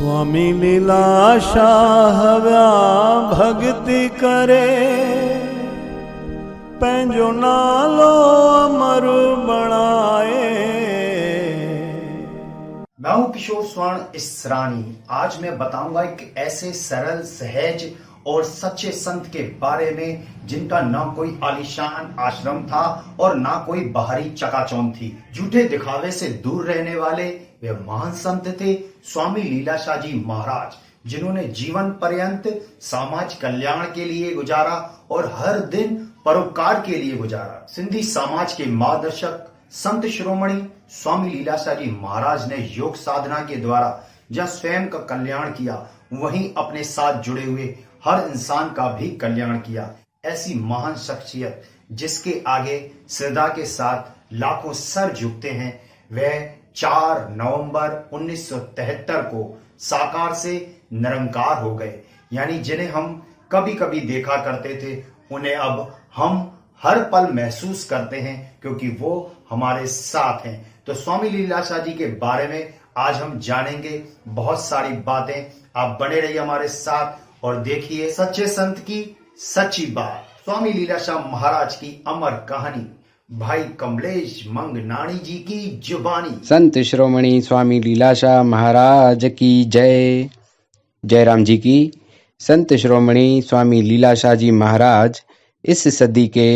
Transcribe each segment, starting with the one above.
स्वामी लीलाशाह हव्या भक्ति करे, पंहिंजो नालो अमर बणाए। मैं हूं किशोर स्वर्ण इसरानी। आज मैं बताऊंगा एक ऐसे सरल, सहज और सच्चे संत के बारे में जिनका ना कोई आलीशान आश्रम था और ना कोई बाहरी चकाचौंध थी। झूठे दिखावे से दूर रहने वाले वे महान संत थे स्वामी लीलाशाह जी महाराज, जिन्होंने जीवन पर्यंत समाज कल्याण के लिए गुजारा और हर दिन परोपकार के लिए गुजारा। सिंधी समाज के मार्गदर्शक संत शिरोमणि स्वामी लीलाशाह जी महाराज ने योग साधना के द्वारा जहाँ स्वयं का कल्याण किया, वहीं अपने साथ जुड़े हुए हर इंसान का भी कल्याण किया। ऐसी महान शख्सियत जिसके आगे श्रद्धा के साथ लाखों सर झुकते हैं, वह 4 नवंबर 1973 को साकार से निरंकार हो गए। यानी जिन्हें हम कभी कभी देखा करते थे, उन्हें अब हम हर पल महसूस करते हैं क्योंकि वो हमारे साथ हैं। तो स्वामी लीलाशाह जी के बारे में आज हम जानेंगे बहुत सारी बातें। आप बने रहिए हमारे साथ और देखिए सच्चे संत की सच्ची बात। स्वामी लीलाशाह महाराज की अमर कहानी भाई कमलेश मंगनाणी जी की जुबानी। संत शिरोमणि स्वामी लीलाशाह महाराज की जय। जयराम जी की। संत शिरोमणि स्वामी लीलाशाह जी महाराज इस सदी के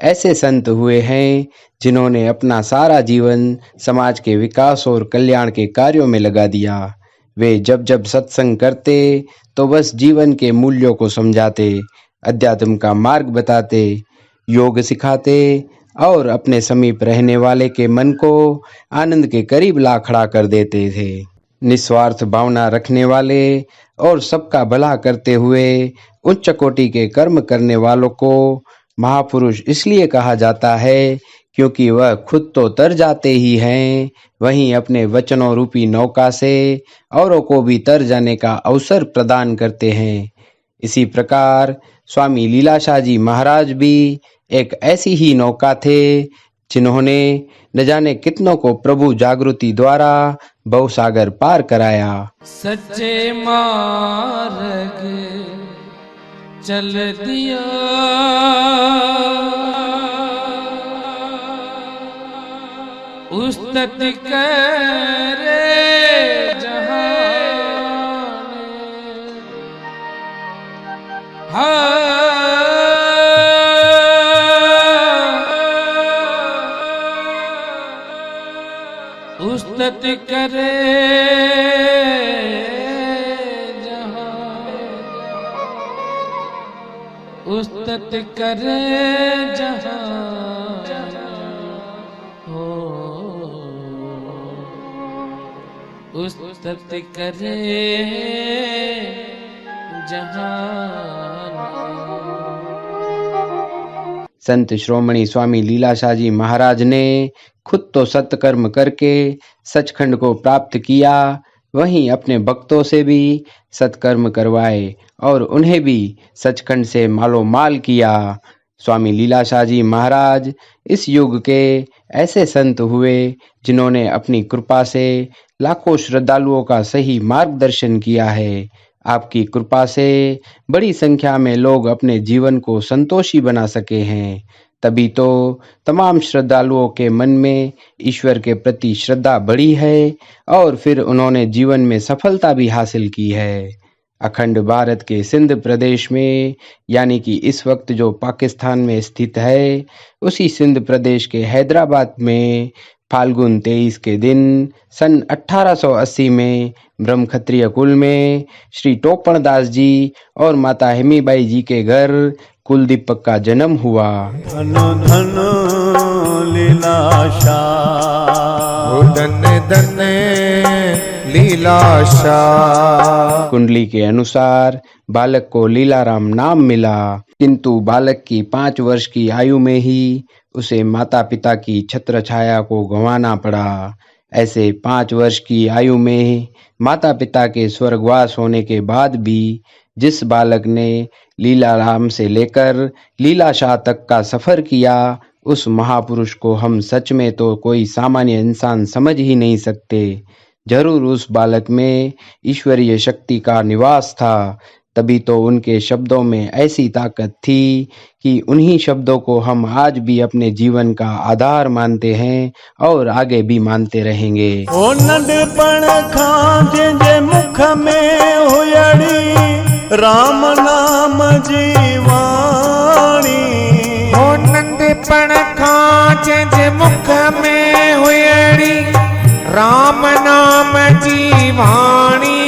ऐसे संत हुए हैं जिन्होंने अपना सारा जीवन समाज के विकास और कल्याण के कार्यों में लगा दिया। वे जब जब सत्संग करते तो बस जीवन के मूल्यों को समझाते, अध्यात्म का मार्ग बताते, योग सिखाते और अपने समीप रहने वाले के मन को आनंद के करीब ला खड़ा कर देते थे। निस्वार्थ भावना रखने वाले और सबका भला करते हुए उच्च कोटि के कर्म करने वालों को महापुरुष इसलिए कहा जाता है क्योंकि वह खुद तो तर जाते ही हैं, वहीं अपने वचनों रूपी नौका से औरों को भी तर जाने का अवसर प्रदान करते हैं। इसी प्रकार स्वामी लीलाशाह जी महाराज भी एक ऐसी ही नौका थे जिन्होंने न जाने कितनों को प्रभु जागृति द्वारा भवसागर पार कराया। सच्चे मार्ग चल दिया, उस्तति करे जहान, उस्तति करे जहान, उस्तति करे जहान। उस्तति करे जहान। संत शिरोमणि स्वामी लीलाशाह जी महाराज ने खुद तो सत्कर्म करके सचखंड को प्राप्त किया, वहीं अपने भक्तों से भी सत्कर्म करवाए और उन्हें भी सचखंड से मालो माल किया। स्वामी लीलाशाह जी महाराज इस युग के ऐसे संत हुए जिन्होंने अपनी कृपा से लाखों श्रद्धालुओं का सही मार्गदर्शन किया है। आपकी कृपा से बड़ी संख्या में लोग अपने जीवन को संतोषी बना सके हैं। तभी तो तमाम श्रद्धालुओं के मन में ईश्वर के प्रति श्रद्धा बढ़ी है और फिर उन्होंने जीवन में सफलता भी हासिल की है। अखंड भारत के सिंध प्रदेश में, यानी कि इस वक्त जो पाकिस्तान में स्थित है, उसी सिंध प्रदेश के हैदराबाद में फाल्गुन 23 के दिन सन 1880 में ब्रह्म क्षत्रिय कुल में श्री टोपणदास जी और माता हेमीबाई जी के घर कुलदीपक का जन्म हुआ। धन धन लीलाशाह, धन धन लीलाशाह। कुंडली के अनुसार बालक को लीलाराम नाम मिला, किंतु बालक की 5 वर्ष की आयु में ही उसे माता पिता की छत्र छाया को गंवाना पड़ा। ऐसे 5 वर्ष की आयु में माता पिता के स्वर्गवास होने के बाद भी जिस बालक ने लीलाराम से लेकर लीलाशाह तक का सफर किया, उस महापुरुष को हम सच में तो कोई सामान्य इंसान समझ ही नहीं सकते। जरूर उस बालक में ईश्वरीय शक्ति का निवास था। तभी तो उनके शब्दों में ऐसी ताकत थी कि उन्हीं शब्दों को हम आज भी अपने जीवन का आधार मानते हैं और आगे भी मानते रहेंगे। ओ नंढपण खां जंहिंजे मुख में हुयड़ी राम नाम जी वाणी। हो नंढपण खां जंहिंजे मुख में हुयड़ी राम नाम जी वाणी।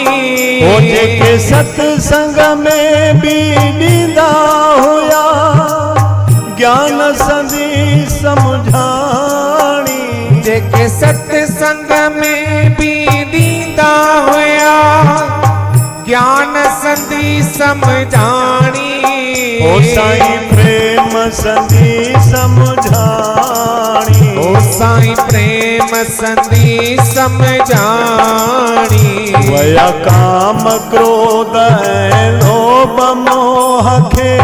ओ जेके सत्संग में भी ॾींदा हुया ज्ञान संधी समुझाणी। जेके सत्संग में भी ॾींदा हुया ज्ञान संधी समझाणी। ओ साईं प्रेम संधी समुझाणी। ओ साईं प्रेम संधी समझाणी। वया काम क्रोध ऐं लोभ मोह खे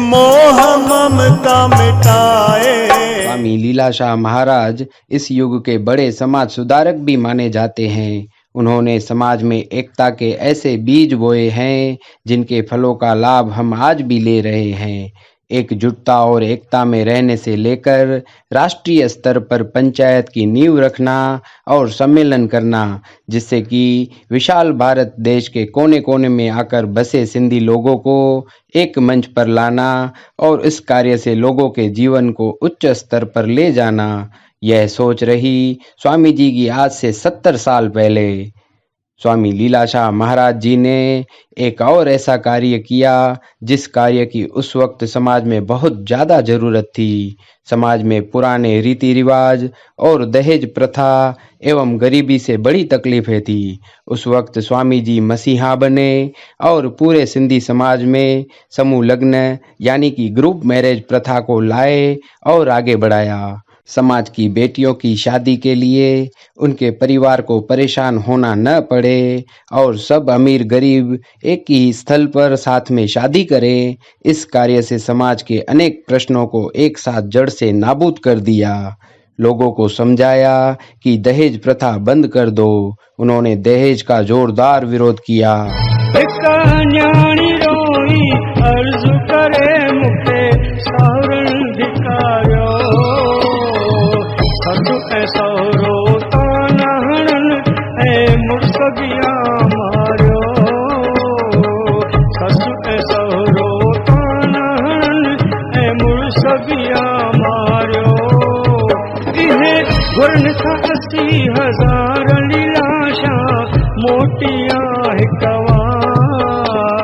मोह ममता मिटाए। स्वामी लीलाशाह महाराज इस युग के बड़े समाज सुधारक भी माने जाते हैं। उन्होंने समाज में एकता के ऐसे बीज बोए हैं जिनके फलों का लाभ हम आज भी ले रहे हैं। एकजुटता और एकता में रहने से लेकर राष्ट्रीय स्तर पर पंचायत की नींव रखना और सम्मेलन करना, जिससे कि विशाल भारत देश के कोने कोने में आकर बसे सिंधी लोगों को एक मंच पर लाना और इस कार्य से लोगों के जीवन को उच्च स्तर पर ले जाना, यह सोच रही स्वामी जी की आज से 70 साल पहले। स्वामी लीलाशाह महाराज जी ने एक और ऐसा कार्य किया जिस कार्य की उस वक्त समाज में बहुत ज़्यादा ज़रूरत थी। समाज में पुराने रीति रिवाज और दहेज प्रथा एवं गरीबी से बड़ी तकलीफें थी। उस वक्त स्वामी जी मसीहा बने और पूरे सिंधी समाज में समूह लग्न यानी कि ग्रुप मैरिज प्रथा को लाए और आगे बढ़ाया। समाज की बेटियों की शादी के लिए उनके परिवार को परेशान होना न पड़े और सब अमीर गरीब एक ही स्थल पर साथ में शादी करें, इस कार्य से समाज के अनेक प्रश्नों को एक साथ जड़ से नाबूद कर दिया। लोगों को समझाया कि दहेज प्रथा बंद कर दो। उन्होंने दहेज का जोरदार विरोध किया। अर्ज करे मुखे सावरण धिकारियो ससु ऐं सहुरो तानहणन ऐं मुड़स गिया मारियो। ससु ऐं सहुरो तानहणन ऐं मुड़स गिया मारियो। इहे घुरन खां 80,000 लीलाशाह मोटिया हिकवा।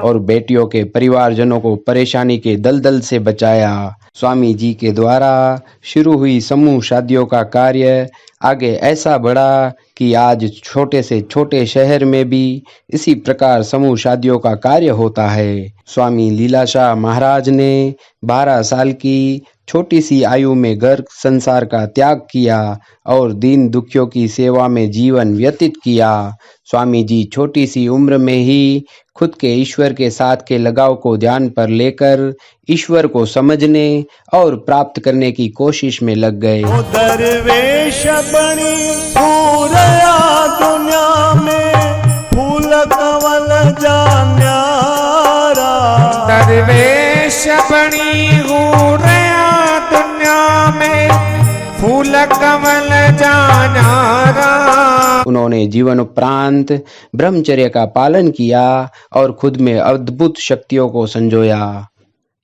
और बेटियों के परिवारजनों को परेशानी के दलदल से बचाया। स्वामी जी के द्वारा शुरू हुई समूह शादियों का कार्य आगे ऐसा बढ़ा कि आज छोटे से छोटे शहर में भी इसी प्रकार समूह शादियों का कार्य होता है। स्वामी लीलाशाह महाराज ने 12 साल की छोटी सी आयु में घर संसार का त्याग किया और दीन दुखियों की सेवा में जीवन व्यतीत किया। स्वामी जी छोटी सी उम्र में ही खुद के ईश्वर के साथ के लगाव को ध्यान पर लेकर ईश्वर को समझने और प्राप्त करने की कोशिश में लग गए। दरवेश बनी पूरया दुनिया में फूल कंवल जा न्यारा। दरवेश बनी पूरया दुनिया में फूल कंवल जा न्यारा। उन्होंने जीवन उपरांत ब्रह्मचर्य का पालन किया और खुद में अद्भुत शक्तियों को संजोया।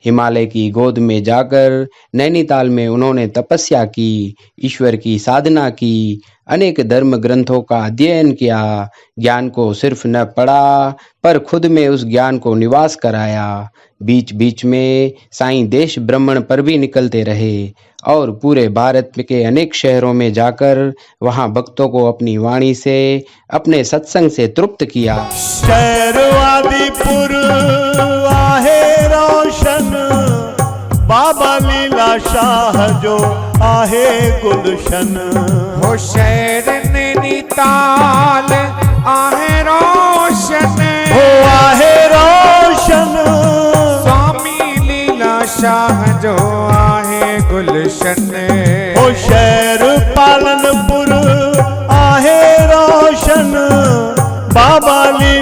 हिमालय की गोद में जाकर नैनीताल में उन्होंने तपस्या की, ईश्वर की साधना की, अनेक धर्म ग्रंथों का अध्ययन किया। ज्ञान को सिर्फ न पढ़ा पर खुद में उस ज्ञान को निवास कराया। बीच बीच में साईं देश भ्रमण पर भी निकलते रहे और पूरे भारत के अनेक शहरों में जाकर वहां भक्तों को अपनी वाणी से, अपने सत्संग से तृप्त किया। शहरवादीपुर आहे रोशन बाबा लीलाशाह जो आहे गुलशन। हो शहर नैनीताल आहे रोशन, हो आहे रोशन स्वामी लीलाशाह जो आहे गुलशन। हो शहर पालनपुर आहे रोशन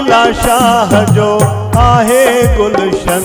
लीला शाह जो आहे गुलशन।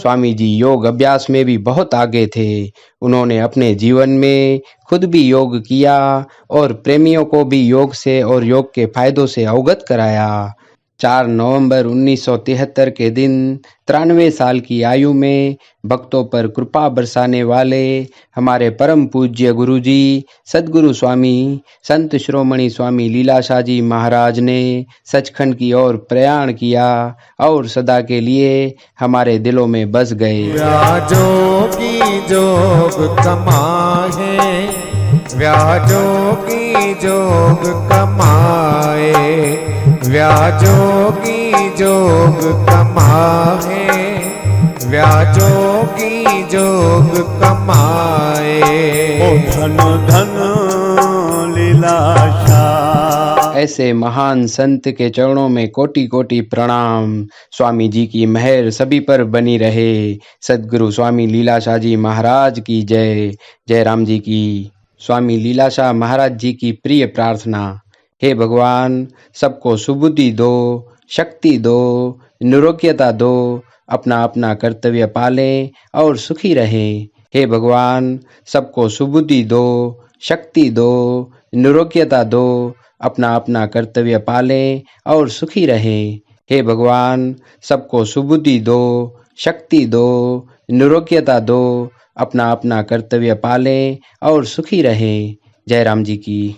स्वामी जी योग अभ्यास में भी बहुत आगे थे। उन्होंने अपने जीवन में खुद भी योग किया और प्रेमियों को भी योग से और योग के फायदों से अवगत कराया। 4 नवंबर 1973 के दिन 93 साल की आयु में भक्तों पर कृपा बरसाने वाले हमारे परम पूज्य गुरु जी सद्गुरु स्वामी संत शिरोमणि स्वामी लीलाशाह जी महाराज ने सचखंड की ओर प्रयाण किया और सदा के लिए हमारे दिलों में बस गए। व्याजोगी जोग कमाए, व्याजोगी जोग कमाए, व्याजोगी जोग कमाए, व्याजोगी जोग कमाए। ओ धन धन लीलाशाह। ऐसे महान संत के चरणों में कोटि कोटि प्रणाम। स्वामी जी की मेहर सभी पर बनी रहे। सद्गुरु स्वामी लीलाशाह जी महाराज की जय। जय राम जी की। स्वामी लीलाशाह महाराज जी की प्रिय प्रार्थना। हे भगवान, सबको सुबुद्धि दो, शक्ति दो, निरोग्यता दो, अपना अपना कर्तव्य पालें और सुखी रहें। हे भगवान, सबको सुबुद्धि दो, शक्ति दो, निरोग्यता दो, अपना अपना कर्तव्य पालें और सुखी रहें। हे भगवान, सबको सुबुद्धि दो, शक्ति दो, निरोग्यता दो, अपना अपना कर्तव्य पालें और सुखी रहें। जय राम जी की।